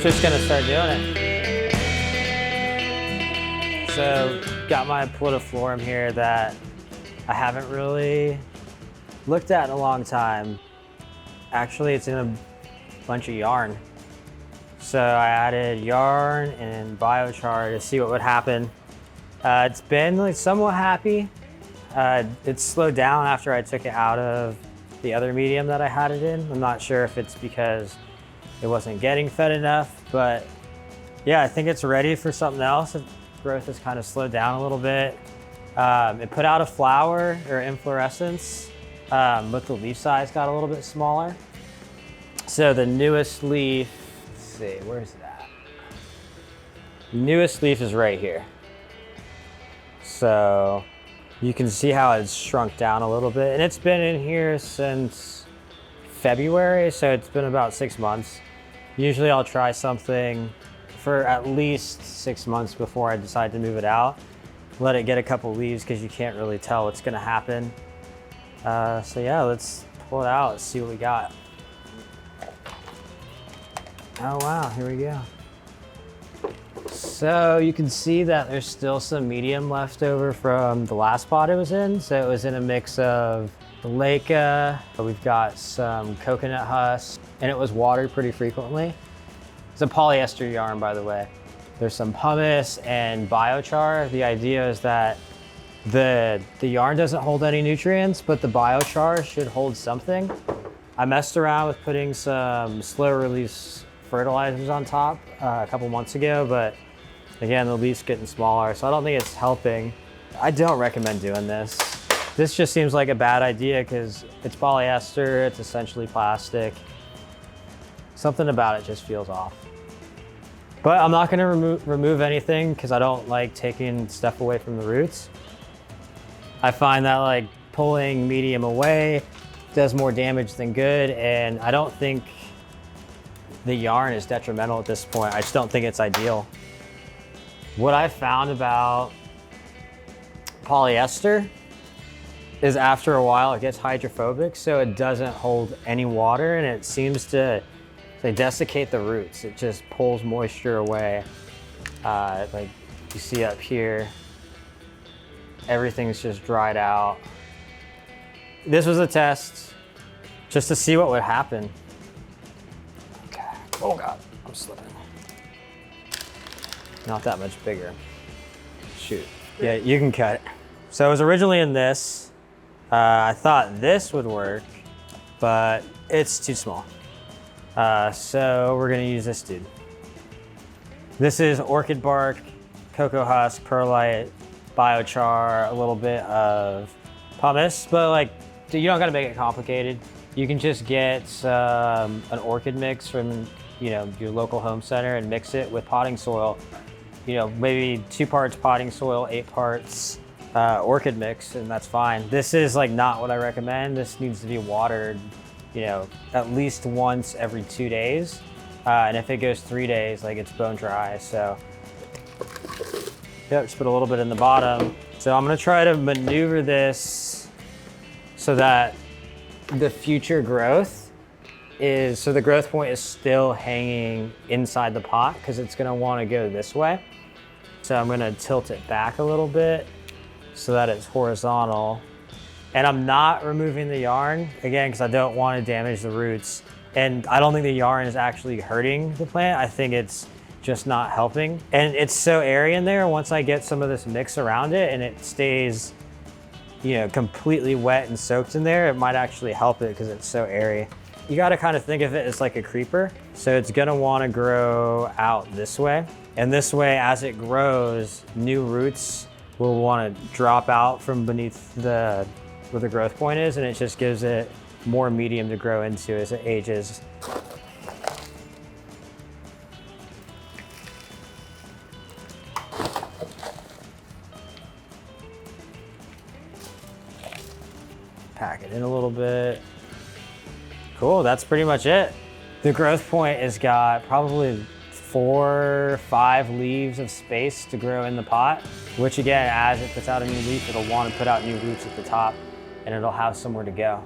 just gonna start doing it. So, got my pallidflorum here that I haven't really looked at in a long time. Actually, it's in a bunch of yarn. So I added yarn and biochar to see what would happen. It's been like somewhat happy. It slowed down after I took it out of the other medium that I had it in. I'm not sure if it's because it wasn't getting fed enough, but yeah, I think it's ready for something else. Growth has kind of slowed down a little bit. It put out a flower or inflorescence, but the leaf size got a little bit smaller. So the newest leaf, let's see, where's that? Newest leaf is right here. So you can see how it's shrunk down a little bit, and it's been in here since February, so it's been about 6 months. Usually I'll try something for at least 6 months before I decide to move it out. Let it get a couple leaves because you can't really tell what's gonna happen. So yeah, let's pull it out, let's see what we got. Oh wow, here we go. So you can see that there's still some medium left over from the last pot it was in. So it was in a mix of leca, we've got some coconut husk, and it was watered pretty frequently. It's a polyester yarn, by the way. There's some pumice and biochar. The idea is that the yarn doesn't hold any nutrients, but the biochar should hold something. I messed around with putting some slow release fertilizers on top a couple months ago, but again, the leaf's getting smaller, so I don't think it's helping. I don't recommend doing this. This just seems like a bad idea because it's polyester, it's essentially plastic. Something about it just feels off. But I'm not gonna remove anything because I don't like taking stuff away from the roots. I find that like pulling medium away does more damage than good, and I don't think the yarn is detrimental at this point. I just don't think it's ideal. What I found about polyester is after a while it gets hydrophobic, so it doesn't hold any water, and it seems to desiccate the roots. It just pulls moisture away. Like you see up here, everything's just dried out. This was a test just to see what would happen. Oh God, I'm slipping. Not that much bigger. Shoot. Yeah, you can cut it. So it was originally in this. I thought this would work, but it's too small. So we're gonna use this dude. This is orchid bark, cocoa husk, perlite, biochar, a little bit of pumice, but like, you don't gotta make it complicated. You can just get an orchid mix from your local home center and mix it with potting soil. Maybe 2 parts potting soil, 8 parts orchid mix, and that's fine. This is like not what I recommend. This needs to be watered, at least once every 2 days. And if it goes 3 days, like it's bone dry. So, yep, just put a little bit in the bottom. So I'm gonna try to maneuver this so that the future growth so the growth point is still hanging inside the pot because it's gonna wanna go this way. So I'm gonna tilt it back a little bit so that it's horizontal. And I'm not removing the yarn, again, because I don't want to damage the roots. And I don't think the yarn is actually hurting the plant. I think it's just not helping. And it's so airy in there, once I get some of this mix around it and it stays completely wet and soaked in there, it might actually help it because it's so airy. You got to kind of think of it as like a creeper. So it's going to want to grow out this way. And this way, as it grows, new roots will want to drop out from beneath where the growth point is, and it just gives it more medium to grow into as it ages. Pack it in a little bit. Cool, that's pretty much it. The growth point has got probably 4 or 5 leaves of space to grow in the pot, which again, as it puts out a new leaf, it'll want to put out new roots at the top and it'll have somewhere to go.